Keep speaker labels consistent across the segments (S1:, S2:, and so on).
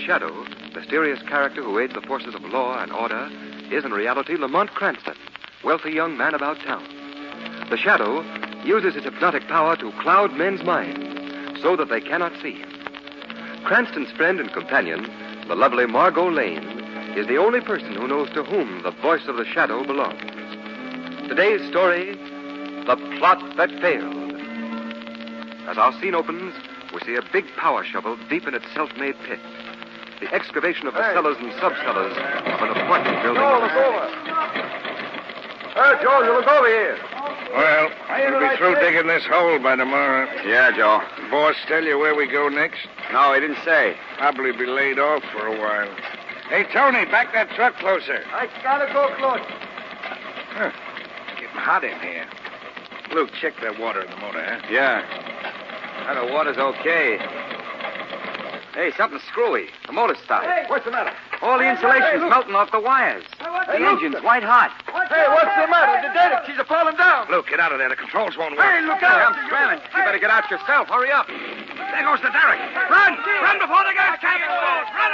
S1: Shadow, mysterious character who aids the forces of law and order, is in reality Lamont Cranston, wealthy young man about town. The Shadow uses his hypnotic power to cloud men's minds so that they cannot see him. Cranston's friend and companion, the lovely Margot Lane, is the only person who knows to whom the voice of the Shadow belongs. Today's story, The Plot That Failed. As our scene opens, we see a big power shovel deep in its self-made pit. The excavation of the cellars and sub-cellars of an apartment building.
S2: Joe, look over. Joe, you look over here.
S3: Well, we'll be through digging this hole by tomorrow.
S2: Yeah, Joe.
S3: Boss tell you where we go next?
S2: No, he didn't say.
S3: Probably be laid off for a while. Hey, Tony, back that truck closer.
S2: I gotta go close.
S3: Huh. Getting hot in here. Luke, check that water in the motor, huh?
S2: Yeah. Well, the water's okay. Hey, something's screwy. The motor's stopped.
S4: Hey, what's the matter?
S2: All the insulation's melting off the wires. The engine's white hot.
S4: Hey, what's the matter? The data keys are falling down.
S3: Luke, get out of there. The controls won't work.
S4: Hey, look out.
S2: I'm scrambling. You better get out yourself. Hurry up.
S3: There goes the derrick. Run! Run before the gas tank explodes! Run!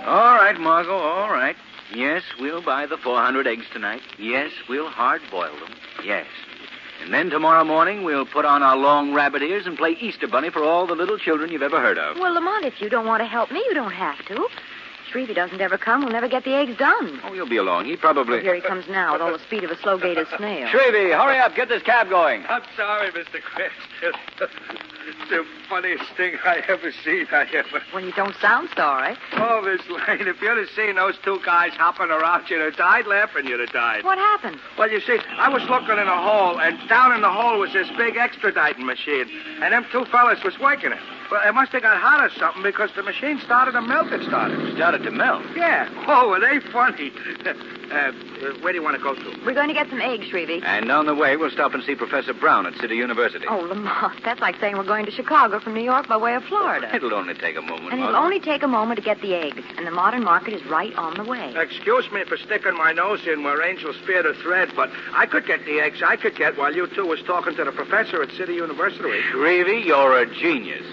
S5: All right, Margot, all right. Yes, we'll buy the 400 eggs tonight. Yes, we'll hard-boil them. Yes. And then tomorrow morning we'll put on our long rabbit ears and play Easter Bunny for all the little children you've ever heard of.
S6: Well, Lamont, if you don't want to help me, you don't have to. Shrevey doesn't ever come. We'll never get the eggs done.
S5: Oh, he'll be along. He probably...
S6: Well, here he comes now with all the speed of a slow-gated snail.
S5: Shrevey, hurry up. Get this cab going.
S3: I'm sorry, Mr. Cranston. It's the funniest thing I ever seen.
S6: Well, you don't sound sorry.
S3: Oh, Miss Lane, if you'd have seen those two guys hopping around, you'd have died laughing. You'd have died.
S6: What happened?
S3: Well, you see, I was looking in a hole, and down in the hole was this big extraditing machine, and them two fellas was working it. Well, it must have got hot or something because the machine started to melt. It
S5: Started to melt.
S3: Yeah. Oh, were they funny? Where do you want to go to?
S6: We're going to get some eggs, Shrevey.
S5: And on the way, we'll stop and see Professor Brown at City University.
S6: Oh, Lamont, that's like saying we're going to Chicago from New York by way of Florida.
S5: It'll only take a moment,
S6: And it'll
S5: Margot.
S6: only take a moment to get the eggs, and the modern market is right on the way.
S3: Excuse me for sticking my nose in where angels fear to tread, but I could get the eggs I could get while you two was talking to the professor at City University.
S5: Shrevey, you're a genius.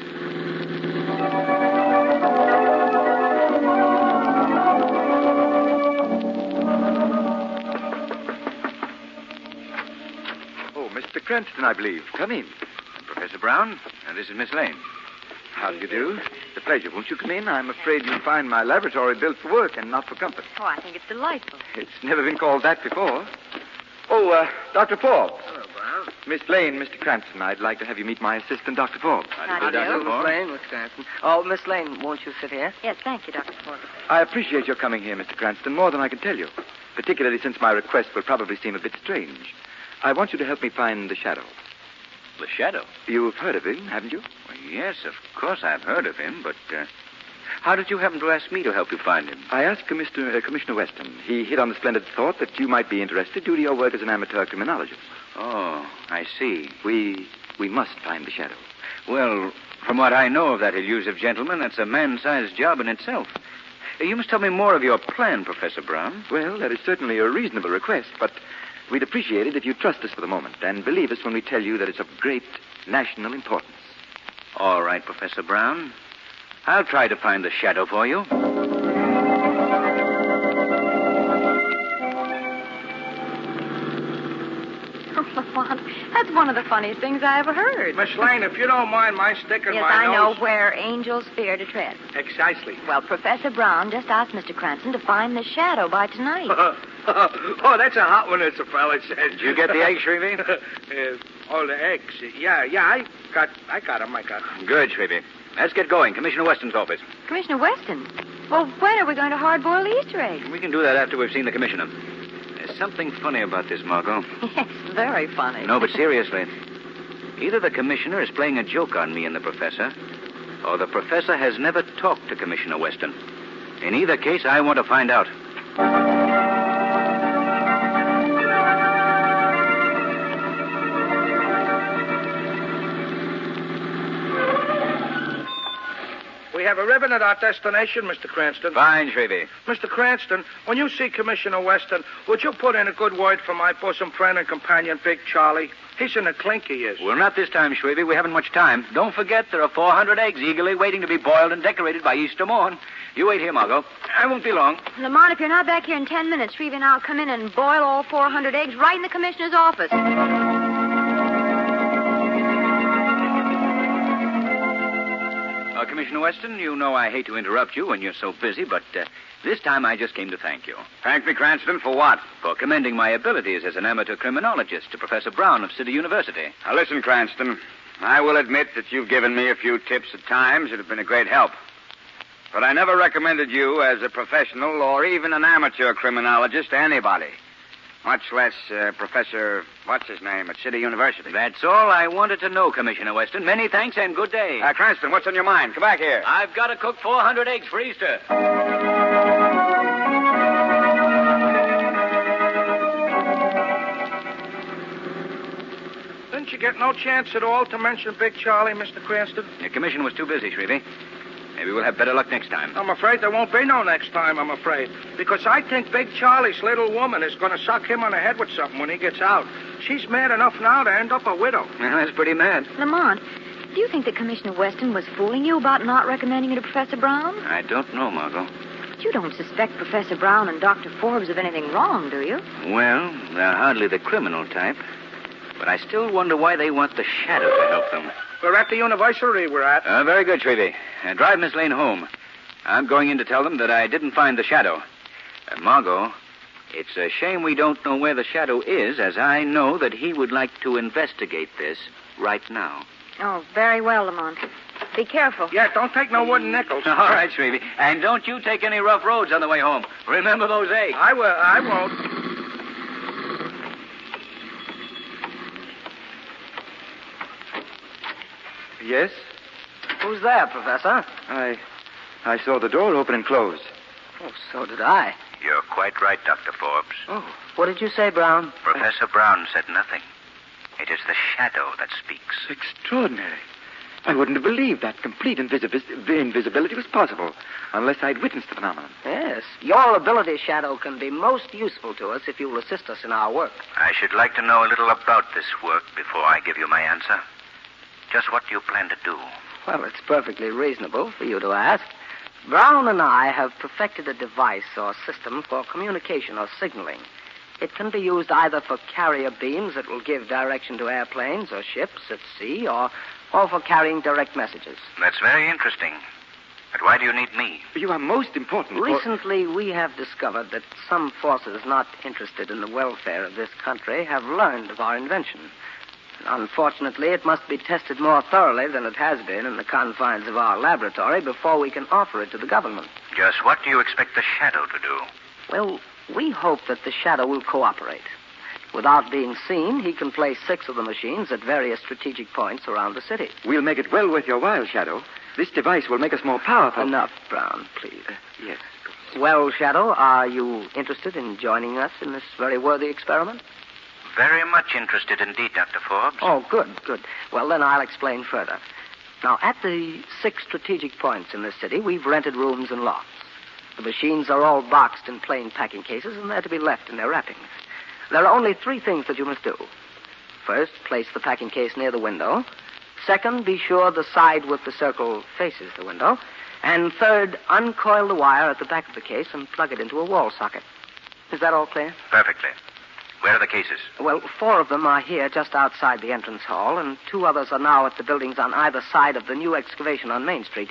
S1: Mr. Cranston, I believe. Come in.
S5: Professor Brown, and this is Miss Lane.
S1: How do you do? It's a pleasure. Won't you come in? I'm afraid you'll find my laboratory built for work and not for comfort.
S6: Oh, I think it's delightful.
S1: It's never been called that before. Oh, Dr. Forbes.
S3: Hello, Brown.
S1: Miss Lane, Mr. Cranston, I'd like to have you meet my assistant, Dr. Forbes.
S6: How do you
S5: Dr.
S6: do?
S5: Forbes.
S4: Lane, Miss Cranston. Oh, Miss Lane, won't you sit here?
S6: Yes, thank you, Dr. Ford.
S1: I appreciate your coming here, Mr. Cranston, more than I can tell you, particularly since my request will probably seem a bit strange. I want you to help me find the Shadow.
S5: The Shadow?
S1: You've heard of him, haven't you?
S5: Well, yes, of course I've heard of him, but how did you happen to ask me to help you find him?
S1: I asked Commissioner Weston. He hit on the splendid thought that you might be interested due to your work as an amateur criminologist.
S5: Oh, I see.
S1: We must find the Shadow.
S5: Well, from what I know of that elusive gentleman, that's a man-sized job in itself. You must tell me more of your plan, Professor Brown.
S1: Well, that is certainly a reasonable request, but we'd appreciate it if you trust us for the moment and believe us when we tell you that it's of great national importance.
S5: All right, Professor Brown. I'll try to find the Shadow for you.
S6: Lamont, that's one of the funniest things I ever heard.
S3: Miss Lane, if you don't mind my sticking
S6: Yes,
S3: my
S6: I know
S3: nose...
S6: where angels fear to tread.
S3: Precisely.
S6: Well, Professor Brown just asked Mr. Cranston to find the Shadow by tonight.
S3: Oh, that's a hot one, as the fella said.
S5: Did you get the eggs, Shrevey?
S3: Oh, the eggs. Yeah, I got them.
S5: Good, Shrevey. Let's get going. Commissioner Weston's office.
S6: Commissioner Weston? Well, when are we going to hard-boil the Easter eggs?
S5: We can do that after we've seen the commissioner. There's something funny about this, Margot.
S6: Yes, very funny.
S5: No, but seriously. Either the commissioner is playing a joke on me and the professor, or the professor has never talked to Commissioner Weston. In either case, I want to find out.
S3: We have arrived at our destination, Mr. Cranston.
S5: Fine, Shrevey.
S3: Mr. Cranston, when you see Commissioner Weston, would you put in a good word for my bosom friend and companion, Big Charlie? He's in a clink, he is.
S5: Well, not this time, Shrevey. We haven't much time. Don't forget there are 400 eggs eagerly waiting to be boiled and decorated by Easter morn. You wait here, Margot. I won't be long.
S6: Lamont, if you're not back here in 10 minutes, Shrevey and I'll come in and boil all 400 eggs right in the commissioner's office.
S5: Commissioner Weston, you know I hate to interrupt you when you're so busy, but this time I just came to thank you.
S2: Thank me, Cranston, for what?
S5: For commending my abilities as an amateur criminologist to Professor Brown of City University.
S2: Now, listen, Cranston. I will admit that you've given me a few tips at times that have been a great help. But I never recommended you as a professional or even an amateur criminologist to anybody. Much less Professor, what's his name, at City University.
S5: That's all I wanted to know, Commissioner Weston. Many thanks and good day.
S2: Cranston, what's on your mind? Come back here.
S5: I've got to cook 400 eggs for Easter.
S3: Didn't you get no chance at all to mention Big Charlie, Mr. Cranston?
S5: The commission was too busy, Shrevey. Maybe we'll have better luck next time.
S3: I'm afraid there won't be no next time, I'm afraid. Because I think Big Charlie's little woman is going to suck him on the head with something when he gets out. She's mad enough now to end up a widow.
S5: Well, that's pretty mad.
S6: Lamont, do you think that Commissioner Weston was fooling you about not recommending you to Professor Brown?
S5: I don't know, Margot.
S6: You don't suspect Professor Brown and Dr. Forbes of anything wrong, do you?
S5: Well, they're hardly the criminal type. But I still wonder why they want the shadow to help them.
S3: We're at the university we're at.
S5: Very good, Shrevey. Drive Miss Lane home. I'm going in to tell them that I didn't find the shadow. Margot, it's a shame we don't know where the shadow is, as I know that he would like to investigate this right now.
S6: Oh, very well, Lamont. Be careful.
S3: Yeah, don't take no wooden nickels.
S5: All right, Shrevey. And don't you take any rough roads on the way home. Remember those eggs.
S3: I will. I won't.
S1: Yes?
S4: Who's there, Professor?
S1: I saw the door open and close.
S4: Oh, so did I.
S7: You're quite right, Dr. Forbes.
S4: Oh, what did you say, Brown?
S7: Professor Brown said nothing. It is the shadow that speaks.
S1: Extraordinary. I wouldn't have believed that complete invisibility was possible unless I'd witnessed the phenomenon.
S4: Yes. Your ability, Shadow, can be most useful to us if you'll assist us in our work.
S7: I should like to know a little about this work before I give you my answer. Just what do you plan to do?
S4: Well, it's perfectly reasonable for you to ask. Brown and I have perfected a device or system for communication or signaling. It can be used either for carrier beams that will give direction to airplanes or ships at sea, or for carrying direct messages.
S7: That's very interesting. But why do you need me?
S1: You are most important.
S4: Recently, we have discovered that some forces not interested in the welfare of this country have learned of our invention. Unfortunately, it must be tested more thoroughly than it has been in the confines of our laboratory before we can offer it to the government.
S7: Just what do you expect the shadow to do?
S4: Well, we hope that the shadow will cooperate. Without being seen, he can place 6 of the machines at various strategic points around the city.
S1: We'll make it well worth your while, Shadow. This device will make us more powerful.
S4: Enough, Brown, please.
S1: Yes.
S4: Well, Shadow, are you interested in joining us in this very worthy experiment?
S7: Very much interested indeed, Dr. Forbes.
S4: Oh, good. Well, then I'll explain further. Now, at the 6 strategic points in this city, we've rented rooms and lofts. The machines are all boxed in plain packing cases, and they're to be left in their wrappings. There are only 3 things that you must do. First, place the packing case near the window. Second, be sure the side with the circle faces the window. And third, uncoil the wire at the back of the case and plug it into a wall socket. Is that all clear?
S7: Perfectly. Where are the cases?
S4: Well, 4 of them are here just outside the entrance hall, and 2 others are now at the buildings on either side of the new excavation on Main Street.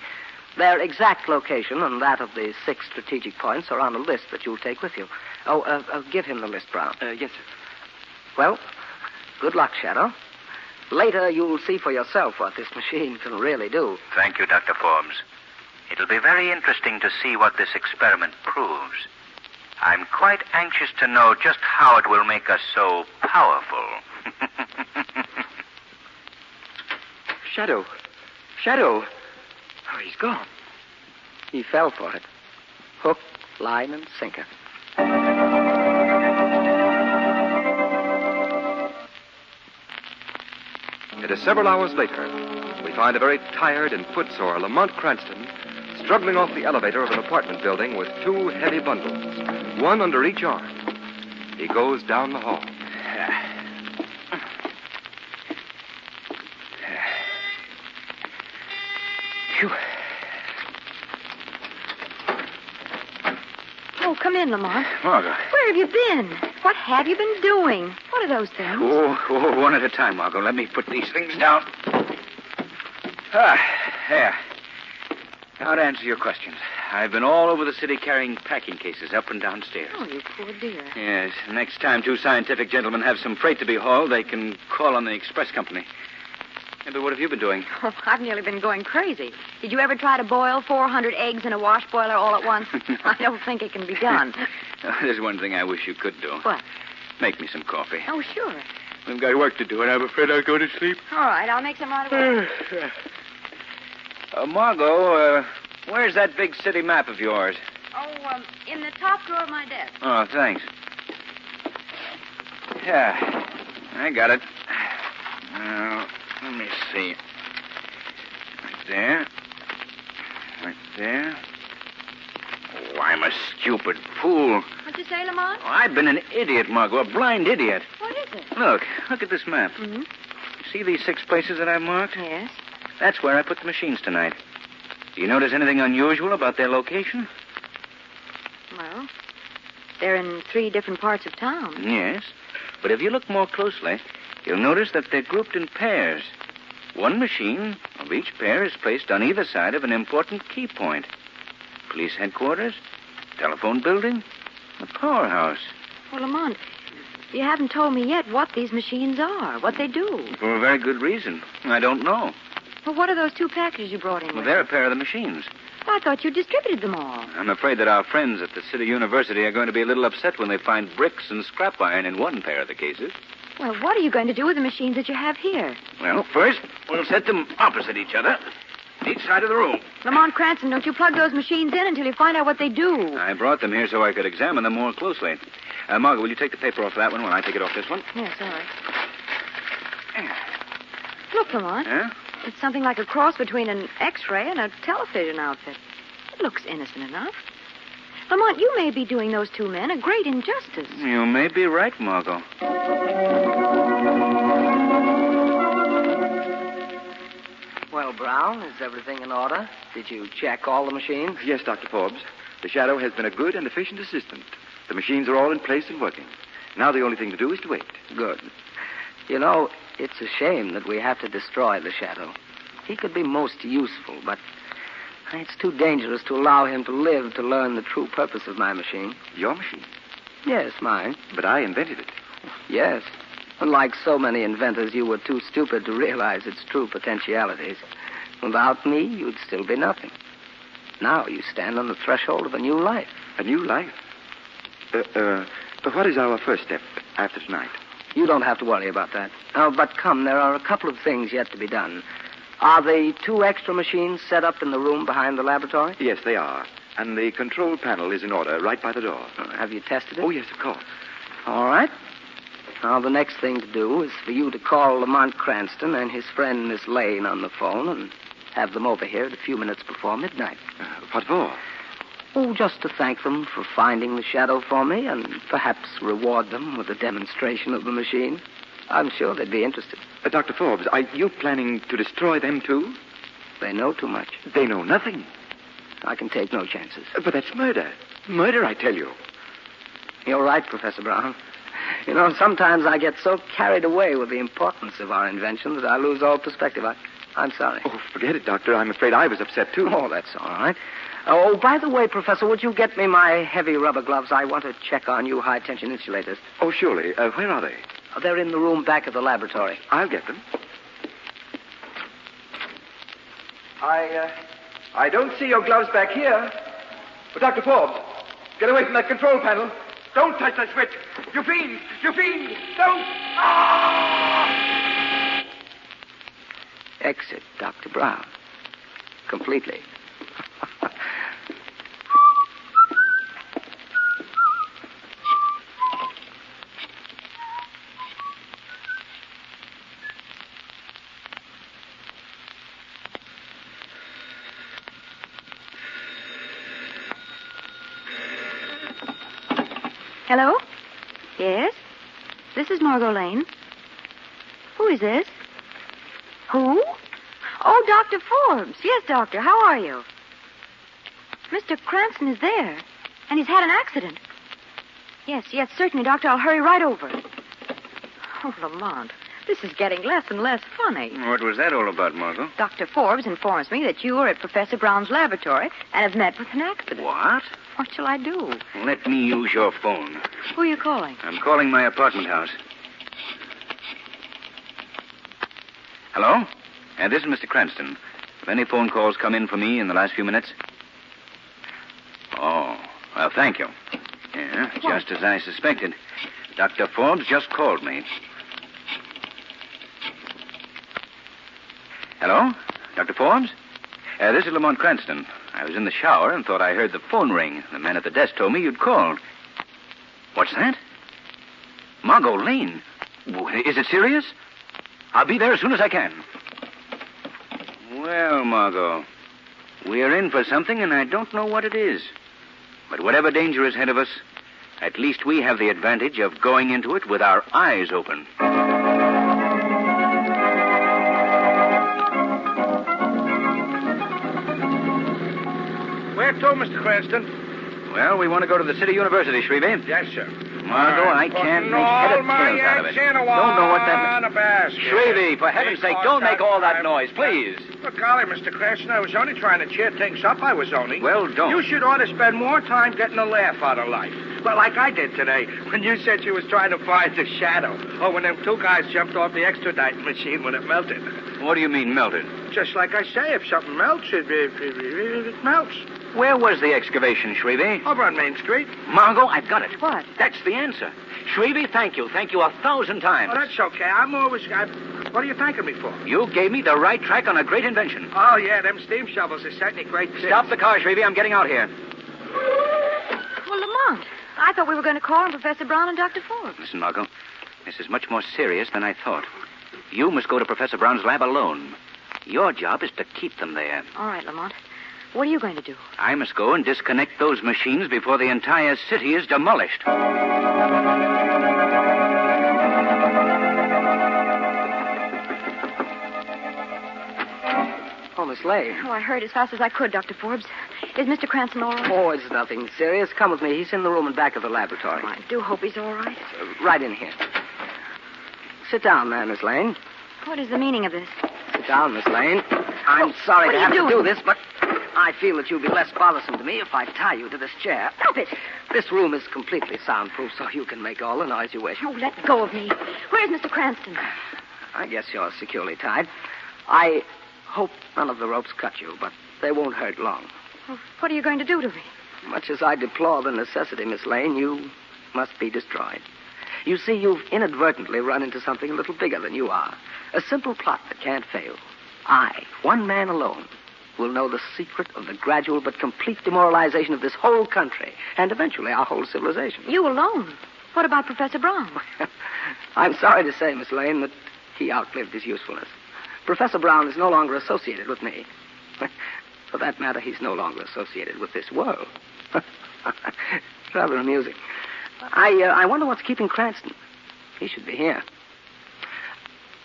S4: Their exact location and that of the 6 strategic points are on a list that you'll take with you. Give him the list, Brown.
S1: Yes, sir.
S4: Well, good luck, Shadow. Later, you'll see for yourself what this machine can really do.
S7: Thank you, Dr. Forbes. It'll be very interesting to see what this experiment proves. I'm quite anxious to know just how it will make us so powerful.
S1: Shadow. Oh, he's gone.
S4: He fell for it. Hook, line, and sinker.
S1: It is several hours later. We find a very tired and footsore Lamont Cranston struggling off the elevator of an apartment building with two heavy bundles, one under each arm. He goes down the hall.
S5: Phew.
S6: Oh, come in, Lamont.
S5: Margot.
S6: Where have you been? What have you been doing? What are those things?
S5: Oh, one at a time, Margot. Let me put these things down. There. Now to answer your questions. I've been all over the city carrying packing cases up and downstairs.
S6: Oh, you poor dear.
S5: Yes. Next time two scientific gentlemen have some freight to be hauled, they can call on the express company. Yeah, but what have you been doing?
S6: Oh, I've nearly been going crazy. Did you ever try to boil 400 eggs in a wash boiler all at once? I don't think it can be done.
S5: There's one thing I wish you could do.
S6: What?
S5: Make me some coffee.
S6: Oh, sure.
S5: I've got work to do, and I'm afraid I'll go to sleep.
S6: All right, I'll make some right away.
S5: Margot, where's that big city map of yours?
S6: Oh, in the top drawer of my desk.
S5: Oh, thanks. Yeah, I got it. Let me see. Right there. Right there. Oh, I'm a stupid fool.
S6: What'd you say, Lamont?
S5: Oh, I've been an idiot, Margot, a blind idiot.
S6: What is it?
S5: Look at this map.
S6: Mm-hmm.
S5: See these 6 places that I've marked?
S6: Yes.
S5: That's where I put the machines tonight. Do you notice anything unusual about their location?
S6: Well, they're in 3 different parts of town.
S5: Yes. But if you look more closely, you'll notice that they're grouped in pairs. One machine of each pair is placed on either side of an important key point. Police headquarters, telephone building, a powerhouse.
S6: Well, Lamont, you haven't told me yet what these machines are, what they do.
S5: For a very good reason. I don't know.
S6: Well, what are those 2 packages you brought in
S5: Well,
S6: with?
S5: they're a pair of the machines.
S6: I thought you distributed them all.
S5: I'm afraid that our friends at the City University are going to be a little upset when they find bricks and scrap iron in one pair of the cases.
S6: Well, what are you going to do with the machines that you have here?
S5: Well, first, we'll set them opposite each other, each side of the room.
S6: Lamont Cranston, don't you plug those machines in until you find out what they do.
S5: I brought them here so I could examine them more closely. Margot, will you take the paper off that one while I take it off this one?
S6: Yes, all right. Look, Lamont.
S5: Huh?
S6: It's something like a cross between an X-ray and a television outfit. It looks innocent enough. Lamont, you may be doing those 2 men a great injustice.
S5: You may be right, Margot.
S4: Well, Brown, is everything in order? Did you check all the machines?
S1: Yes, Dr. Forbes. The Shadow has been a good and efficient assistant. The machines are all in place and working. Now the only thing to do is to wait.
S4: Good. You know, it's a shame that we have to destroy the Shadow. He could be most useful, but it's too dangerous to allow him to live to learn the true purpose of my machine.
S1: Your machine?
S4: Yes, mine.
S1: But I invented it.
S4: Yes. Unlike so many inventors, you were too stupid to realize its true potentialities. Without me, you'd still be nothing. Now you stand on the threshold of a new life.
S1: A new life? What is our first step after tonight?
S4: You don't have to worry about that. But come, there are a couple of things yet to be done. Are the 2 extra machines set up in the room behind the laboratory?
S1: Yes, they are. And the control panel is in order right by the door.
S4: Have you tested it?
S1: Oh, yes, of course.
S4: All right. Now, the next thing to do is for you to call Lamont Cranston and his friend Miss Lane on the phone and have them over here at a few minutes before midnight.
S1: What for?
S4: Oh, just to thank them for finding the Shadow for me and perhaps reward them with a demonstration of the machine. I'm sure they'd be interested.
S1: Dr. Forbes, are you planning to destroy them, too?
S4: They know too much.
S1: They know nothing.
S4: I can take no chances.
S1: But that's murder. Murder, I tell you.
S4: You're right, Professor Brown. You know, sometimes I get so carried away with the importance of our invention that I lose all perspective. I'm sorry.
S1: Oh, forget it, Doctor. I'm afraid I was upset, too.
S4: Oh, that's all right. Oh, by the way, Professor, would you get me my heavy rubber gloves? I want to check on you high-tension insulators.
S1: Oh, surely. Where are they?
S4: They're in the room back of the laboratory.
S1: I'll get them. I don't see your gloves back here. But Dr. Forbes, get away from that control panel. Don't touch that switch. You fiend! You fiend! Don't! Ah!
S4: Exit, Dr. Brown. Completely.
S6: Hello? Yes? This is Margot Lane. Who is this? Who? Oh, Dr. Forbes. Yes, Doctor. How are you? Mr. Cranston is there, and he's had an accident. Yes, certainly, Doctor. I'll hurry right over. Oh, Lamont, this is getting less and less funny.
S5: What was that all about, Margot?
S6: Dr. Forbes informs me that you are at Professor Brown's laboratory and have met with an accident.
S5: What?
S6: What shall I do?
S5: Let me use your phone.
S6: Who are you calling?
S5: I'm calling my apartment house. Hello? This is Mr. Cranston. Have any phone calls come in for me in the last few minutes? Oh, well, thank you. Yeah, just as I suspected. Dr. Forbes just called me. Hello? Dr. Forbes? This is Lamont Cranston. I was in the shower and thought I heard the phone ring. The man at the desk told me you'd called. What's that? Margot Lane? Is it serious? I'll be there as soon as I can. Well, Margot, we're in for something, and I don't know what it is. But whatever danger is ahead of us, at least we have the advantage of going into it with our eyes open.
S3: Where to, Mr. Cranston?
S5: Well, we want to go to the City University, Shrevey.
S3: Yes, sir.
S5: Margot, I can't make head or tails out of it. Don't know what that means. Shrevey, for heaven's sake, don't make all that noise, please.
S3: Look, golly, Mr. Cranston, I was only trying to cheer things up. I was only.
S5: Well, don't.
S3: You should ought to spend more time getting a laugh out of life. Well, like I did today, when you said you was trying to find the shadow. Or when them two guys jumped off the extraditing machine when it melted.
S5: What do you mean, melted?
S3: Just like I say, if something melts, it melts.
S5: Where was the excavation, Shrevey?
S3: Over on Main Street.
S5: Margot, I've got it.
S6: What?
S5: That's the answer. Shrevey, thank you. Thank you 1,000 times.
S3: Oh, that's okay. What are you thanking me for?
S5: You gave me the right track on a great invention.
S3: Oh, yeah, them steam shovels are certainly great things.
S5: Stop the car, Shrevey. I'm getting out here.
S6: Well, Lamont, I thought we were going to call on Professor Brown and Dr. Forbes.
S5: Listen, Margot, this is much more serious than I thought. You must go to Professor Brown's lab alone. Your job is to keep them there.
S6: All right, Lamont. What are you going to do?
S5: I must go and disconnect those machines before the entire city is demolished.
S4: Oh, Miss Lane.
S6: Oh, I hurried as fast as I could, Dr. Forbes. Is Mr. Cranston all right?
S4: Oh, it's nothing serious. Come with me. He's in the room in back of the laboratory.
S6: Oh, I do hope he's all right.
S4: Right in here. Sit down there, Miss Lane.
S6: What is the meaning of this?
S4: Sit down, Miss Lane. I'm sorry to have to do this, but I feel that you'll be less bothersome to me if I tie you to this chair.
S6: Stop it.
S4: This room is completely soundproof, so you can make all the noise you wish.
S6: Oh, let go of me. Where's Mr. Cranston?
S4: I guess you're securely tied. I hope none of the ropes cut you, but they won't hurt long.
S6: Well, what are you going to do to me?
S4: Much as I deplore the necessity, Miss Lane, you must be destroyed. You see, you've inadvertently run into something a little bigger than you are. A simple plot that can't fail. I, one man alone, will know the secret of the gradual but complete demoralization of this whole country, and eventually our whole civilization.
S6: You alone? What about Professor Brown?
S4: I'm sorry to say, Miss Lane, that he outlived his usefulness. Professor Brown is no longer associated with me. For that matter, he's no longer associated with this world. It's rather amusing. I wonder what's keeping Cranston. He should be here.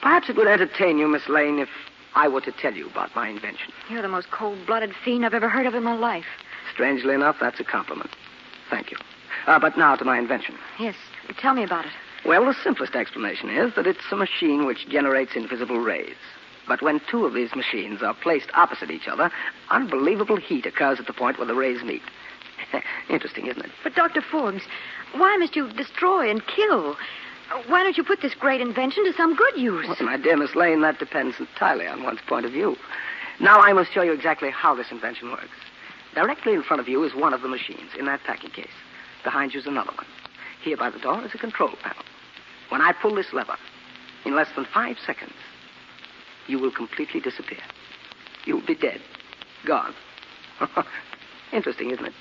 S4: Perhaps it would entertain you, Miss Lane, if I were to tell you about my invention.
S6: You're the most cold-blooded fiend I've ever heard of in my life.
S4: Strangely enough, that's a compliment. Thank you. But now to my invention.
S6: Yes, tell me about it.
S4: Well, the simplest explanation is that it's a machine which generates invisible rays. But when two of these machines are placed opposite each other, unbelievable heat occurs at the point where the rays meet. Interesting, isn't it?
S6: But, Dr. Forbes, why must you destroy and kill? Why don't you put this great invention to some good use?
S4: Well, my dear Miss Lane, that depends entirely on one's point of view. Now I must show you exactly how this invention works. Directly in front of you is one of the machines in that packing case. Behind you is another one. Here by the door is a control panel. When I pull this lever, in less than 5 seconds, you will completely disappear. You'll be dead. Gone. Interesting, isn't it?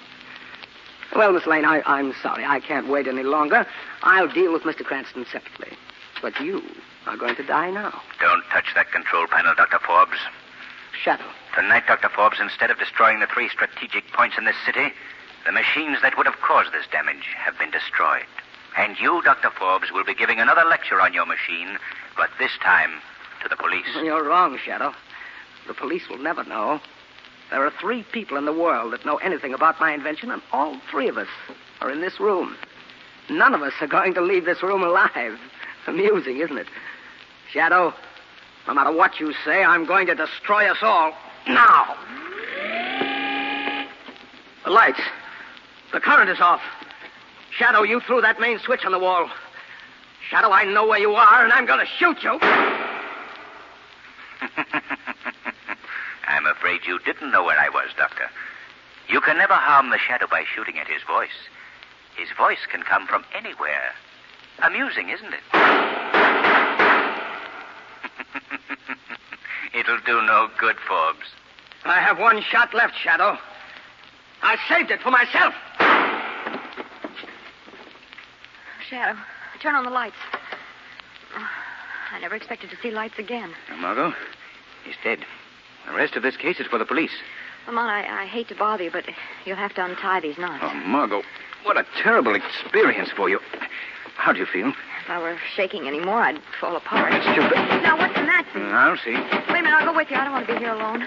S4: Well, Miss Lane, I'm sorry. I can't wait any longer. I'll deal with Mr. Cranston separately. But you are going to die now.
S7: Don't touch that control panel, Dr. Forbes.
S4: Shadow.
S7: Tonight, Dr. Forbes, instead of destroying the 3 strategic points in this city, The machines that would have caused this damage have been destroyed. And you, Dr. Forbes, will be giving another lecture on your machine, but this time to the police.
S4: You're wrong, Shadow. The police will never know. There are 3 people in the world that know anything about my invention, and all 3 of us are in this room. None of us are going to leave this room alive. Amusing, isn't it? Shadow, no matter what you say, I'm going to destroy us all. Now! The lights. The current is off. Shadow, you threw that main switch on the wall. Shadow, I know where you are, and I'm going to shoot you.
S7: I'm afraid you didn't know where I was, Doctor. You can never harm the Shadow by shooting at his voice. His voice can come from anywhere. Amusing, isn't it? It'll do no good, Forbes.
S4: I have 1 shot left, Shadow. I saved it for myself.
S6: Shadow, turn on the lights. Oh, I never expected to see lights again.
S5: Now, Margot, he's dead. The rest of this case is for the police.
S6: Lamont, I hate to bother you, but you'll have to untie these knots.
S5: Oh, Margot, what a terrible experience for you. How do you feel?
S6: If I were shaking any more, I'd fall apart.
S5: That's too bad.
S6: Now, what's the matter?
S5: I'll see.
S6: Wait a minute, I'll go with you. I don't want to be here alone.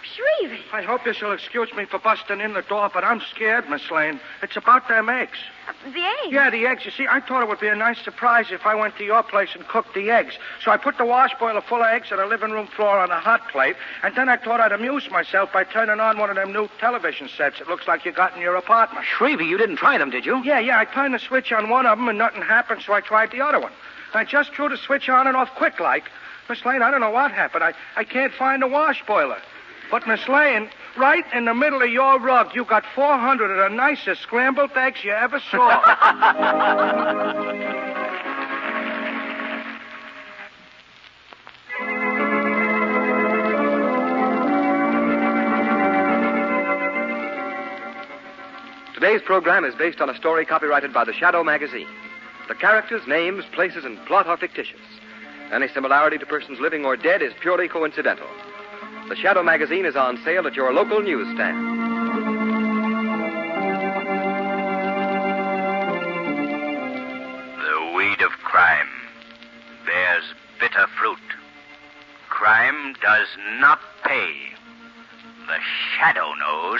S6: Shrevey.
S3: I hope you'll excuse me for busting in the door, but I'm scared, Miss Lane. It's about them eggs.
S6: The eggs?
S3: Yeah, the eggs. You see, I thought it would be a nice surprise if I went to your place and cooked the eggs. So I put the wash boiler full of eggs on the living room floor on a hot plate, and then I thought I'd amuse myself by turning on one of them new television sets it looks like you got in your apartment.
S5: Shrevey, you didn't try them, did you?
S3: Yeah, I turned the switch on one of them and nothing happened, so I tried the other one. I just threw the switch on and off quick like. Miss Lane, I don't know what happened. I can't find the wash boiler. But, Miss Lane, right in the middle of your rug, you got 400 of the nicest scrambled eggs you ever saw.
S1: Today's program is based on a story copyrighted by the Shadow magazine. The characters, names, places, and plot are fictitious. Any similarity to persons living or dead is purely coincidental. The Shadow magazine is on sale at your local newsstand.
S7: The weed of crime bears bitter fruit. Crime does not pay. The Shadow knows.